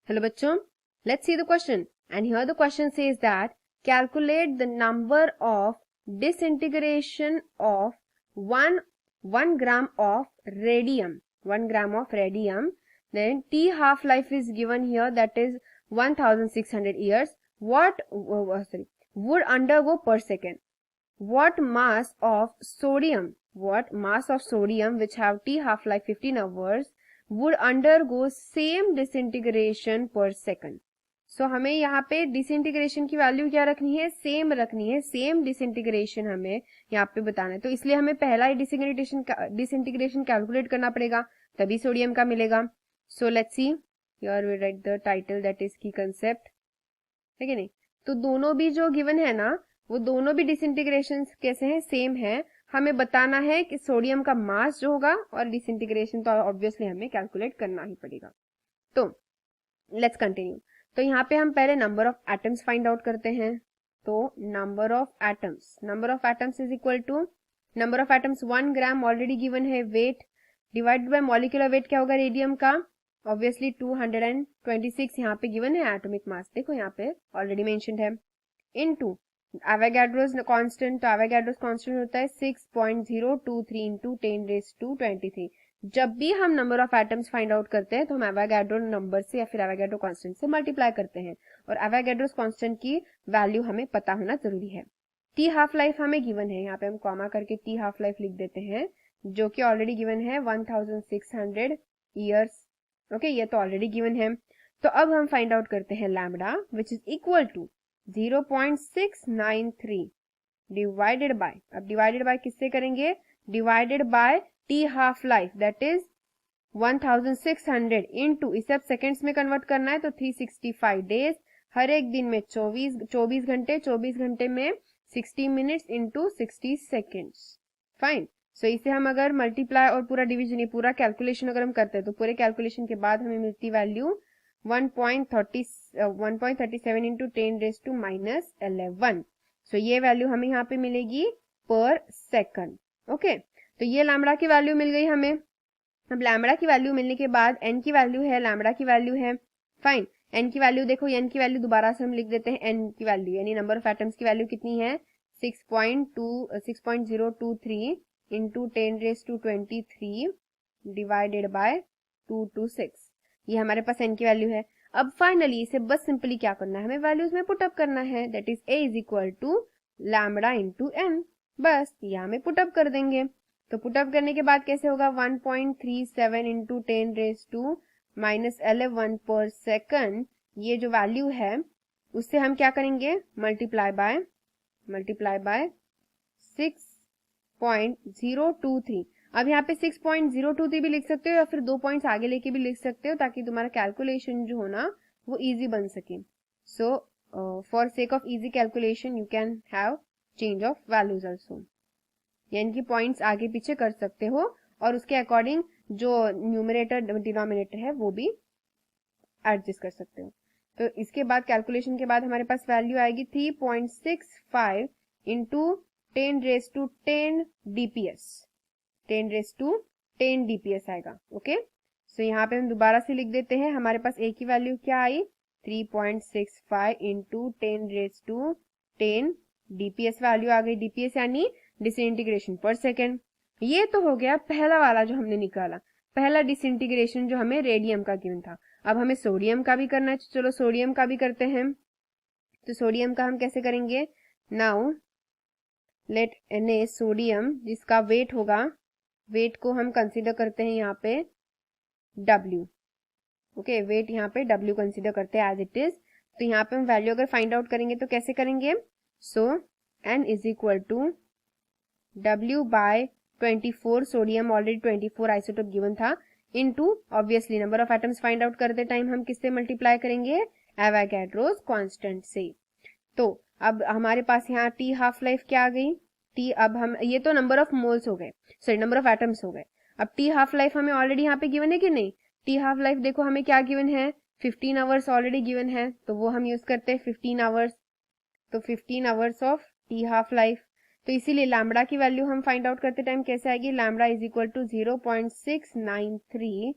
Hello bachcho, let's see the question. And here the question says that calculate the number of disintegration of 1 gram of radium. 1 gram of radium. Then T half life is given here, that is 1600 years. What would undergo per second? What mass of sodium which have T half life 15 hours would undergo same disintegration per second? सो हमें यहाँ पे disintegration की value क्या रखनी है, same रखनी है, same disintegration हमें यहाँ पे बताना है. तो इसलिए हमें पहला ही डिसइंटीग्रेशन कैलकुलेट करना पड़ेगा, तभी सोडियम का मिलेगा. So let's see, here we write the title, that is key concept, है कि नहीं. तो दोनों भी जो गिवन है ना, वो दोनों भी डिसइंटीग्रेशन कैसे हैं, सेम है. हमें बताना है कि सोडियम का मास जो होगा, और डिसइंटीग्रेशन तो ऑब्वियसली हमें कैलकुलेट करना ही पड़ेगा. तो लेट्स कंटिन्यू. तो यहाँ पे हम पहले number of atoms find out करते हैं. तो number of atoms is equal to number of atoms 1 gram already given है, weight divided by molecular weight क्या होगा रेडियम का, ऑब्वियसली 226 यहाँ पे गिवन है. एटॉमिक मास देखो यहाँ पे ऑलरेडी मेंशन्ड है, इनटू एवोगाड्रोस कांस्टेंट. तो एवोगाड्रोस कांस्टेंट होता है 6.023 इंटू 10⁻23. जब भी हम number of atoms find out करते हैं तो हम एवोगाड्रो नंबर से या फिर एवोगाड्रो कांस्टेंट से मल्टीप्लाई करते हैं, और एवोगाड्रोस कांस्टेंट की वैल्यू हमें पता होना जरूरी है. टी हाफ लाइफ हमें गिवन है, यहाँ पे हम कॉमा करके टी हाफ लाइफ लिख देते हैं, जो कि ऑलरेडी गिवन है 1600 ईयर्स. ओके, ये तो ऑलरेडी गिवन है. तो अब हम फाइंड आउट करते हैं lambda, which is equal to 0.693 divided by, अब डिवाइडेड बाय किससे करेंगे, divided by T half life that is 1600 into, इसे अब सेकेंड्स में कन्वर्ट करना है तो 365 डेज, हर एक दिन में 24 घंटे, 24 घंटे में 60 मिनट्स इंटू 60 सेकेंड्स. फाइन. सो इसे हम अगर मल्टीप्लाई और पूरा डिवीजन, पूरा कैलकुलेशन अगर हम करते हैं तो पूरे कैलकुलेशन के बाद हमें मिलती वैल्यू 1.37 इंटू 10⁻⁻11. सो ये वैल्यू हमें यहाँ पे मिलेगी पर सेकंड. ओके, तो ये लैम्बडा की वैल्यू मिल गई हमें. अब लैम्बडा की वैल्यू मिलने के बाद एन की वैल्यू है, लैम्बडा की वैल्यू है. फाइन. एन की वैल्यू देखो, एन की वैल्यू दोबारा से हम लिख देते हैं, एन की वैल्यू यानी नंबर ऑफ एटम्स की वैल्यू कितनी है, 6.023 इंटू 10⁻23 डिवाइडेड बाय 226. ये हमारे पास एन की वैल्यू है. अब फाइनली इसे बस सिंपली क्या करना है, हमें वैल्यूज में पुटअप करना है, that is A is equal to lambda into N. बस यहाँ में पुटअप कर देंगे. तो पुटअप करने के बाद कैसे होगा, 1.37 इंटू 10⁻⁻11 पर सेकंड. ये जो वैल्यू है उससे हम क्या करेंगे, मल्टीप्लाई बाय 6.023. अब यहाँ पे 6.023 भी लिख सकते हो या फिर 2 पॉइंट्स आगे लेके भी लिख सकते हो, ताकि तुम्हारा कैलकुलेशन जो हो ना वो इजी बन सके. So for sake of easy calculation you can have change of values also, यानी कि पॉइंट्स आगे पीछे कर सकते हो और उसके अकॉर्डिंग जो न्यूमरेटर डिनोमिनेटर है वो भी एडजस्ट कर सकते हो. तो इसके बाद कैलकुलेशन के बाद हमारे पास वैल्यू आएगी 3.65 इंटू 10⁻10 डीपीएस, 10⁻10 डीपीएस आएगा. ओके, सो यहाँ पे हम दोबारा से लिख देते हैं, हमारे पास ए की वैल्यू क्या आई, 3.65 इंटू 10⁻10 डीपीएस वैल्यू आ गई. डीपीएस यानी डिसइंटीग्रेशन पर सेकेंड. ये तो हो गया पहला वाला जो हमने निकाला, पहला डिसइंटीग्रेशन जो हमें रेडियम का गिवन था. अब हमें सोडियम का भी करना है, चलो सोडियम का भी करते हैं. तो सोडियम का हम कैसे करेंगे, नाउ लेट Na सोडियम जिसका वेट होगा, वेट को हम कंसीडर करते हैं यहाँ पे W. ओके, वेट यहाँ पे W कंसीडर करते हैं एज इट इज. तो यहाँ पे हम वैल्यू अगर फाइंड आउट करेंगे तो कैसे करेंगे, so N is equal to W by 24, sodium already 24 isotope given था, into obviously number of atoms find out करते टाइम हम किससे मल्टीप्लाई करेंगे, एवोगाड्रोस कांस्टेंट से. तो अब हमारे पास यहाँ टी हाफ लाइफ क्या आ गई, टी, अब हम ये तो नंबर ऑफ मोल्स हो गए, सॉरी नंबर ऑफ एटम्स हो गए. अब टी हाफ लाइफ हमें ऑलरेडी यहाँ पे गिवन है कि नहीं, टी हाफ लाइफ देखो हमें क्या गिवन है, 15 आवर्स ऑलरेडी गिवन है, तो वो हम यूज करते हैं 15 आवर्स. तो 15 hours of T half life. तो इसीलिए लैम्बडा की वैल्यू हम फाइंड आउट करते टाइम कैसे आएगी, lambda is equal to 0.693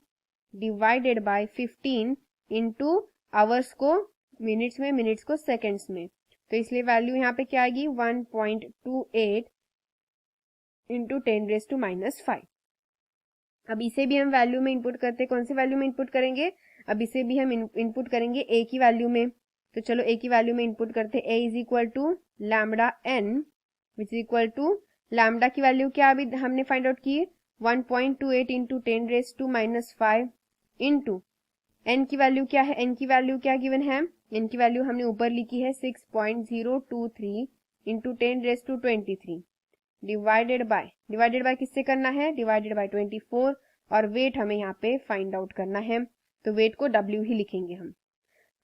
divided by 15 into hours को मिनट्स में, मिनट्स को सेकंड्स में, तो इसलिए वैल्यू यहाँ पे क्या आएगी 1.28 इंटू 10⁻⁻5। अब इसे भी हम वैल्यू में इनपुट करते हैं, कौन सी वैल्यू में इनपुट करेंगे, अब इसे भी हम इनपुट करेंगे ए की वैल्यू में, तो चलो ए की वैल्यू में इनपुट करते हैं। A is equal to lambda N which is equal to, lambda की वैल्यू क्या अभी हमने फाइंड आउट की 1.28 इंटू 10⁻⁻5 इंटू एन की वैल्यू क्या है, एन की वैल्यू क्या गिवन है, एन की वैल्यू हमने ऊपर लिखी है 6.023 इंटू 10⁻23 डिवाइडेड बाय किससे करना है, डिवाइडेड बाय 24, और वेट हमें यहाँ पे फाइंड आउट करना है, तो वेट को W ही लिखेंगे हम।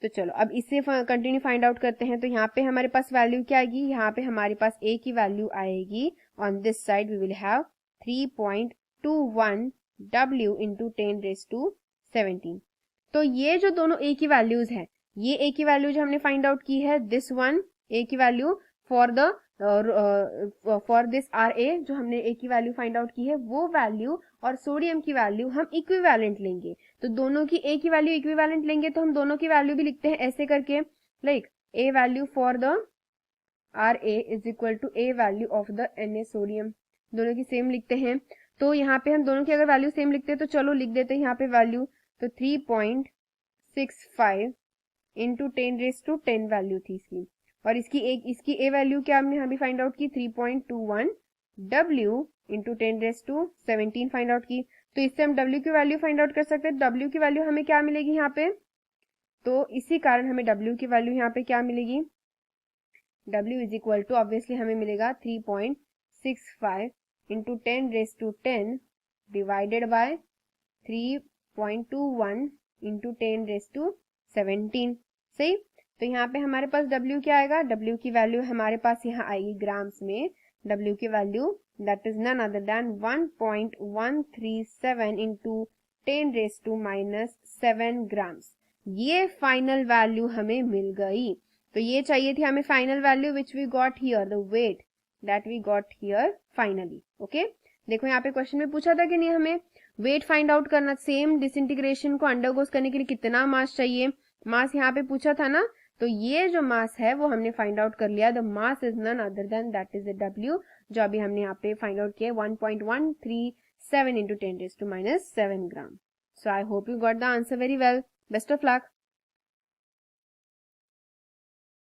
तो चलो अब इससे कंटिन्यू फाइंड आउट करते हैं। तो यहाँ पे हमारे पास वैल्यू क्या आएगी, यहाँ पे हमारे पास A की वैल्यू आएगी, on this side we will have 3.21 W into 10⁻17। तो ये जो दोनों A की वैल्यूज है, ये A की वैल्यू जो हमने फाइंड आउट की है, दिस वन A की वैल्यू फॉर दिस RA जो हमने A की वैल्यू फाइंड आउट की है, वो वैल्यू और सोडियम की वैल्यू हम इक्विवेलेंट लेंगे। तो दोनों की A की वैल्यू इक्विवेलेंट लेंगे तो हम दोनों की वैल्यू भी लिखते हैं ऐसे करके, like A value for the RA is equal to A value of the Na sodium, दोनों की सेम लिखते हैं। तो यहाँ पे हम दोनों की अगर वैल्यू सेम लिखते हैं तो चलो लिख देते हैं यहाँ पे वैल्यू, तो 3.65 इंटू 10⁻10 वैल्यू थी इसकी, और इसकी A वैल्यू क्या हमने अभी फाइंड आउट की 3.21 W इंटू 10⁻17 फाइंड आउट की। तो इससे हम W की वैल्यू फाइंड आउट कर सकते हैं। W की वैल्यू हमें क्या मिलेगी यहाँ पे, तो इसी कारण हमें W की वैल्यू यहाँ पे क्या मिलेगी, W is equal to obviously हमें मिलेगा 3.65 इंटू 10⁻10 डिवाइडेड बाय 3.21 इंटू 10⁻17। सही, तो यहाँ पे हमारे पास W क्या आएगा, W की वैल्यू हमारे पास यहाँ आएगी ग्राम्स में, W की value that is none other than 1.137 into 10⁻⁻7 grams. ये फाइनल वैल्यू हमें मिल गई। तो ये चाहिए थी हमें final value which we got here, the weight that we got here finally. Okay, देखो यहाँ पे क्वेश्चन में पूछा था कि नहीं हमें वेट फाइंड आउट करना, सेम डिसइंटीग्रेशन को अंडरगोस करने के लिए कितना मास चाहिए, मास यहाँ पे पूछा था ना, तो ये जो मास है वो हमने फाइंड आउट कर लिया। The mass is none other than that is W, जो अभी हमने यहाँ पे फाइंड आउट किया 1.137 into 10⁻⁻7 gram. So I hope you got the answer very well. Best of luck.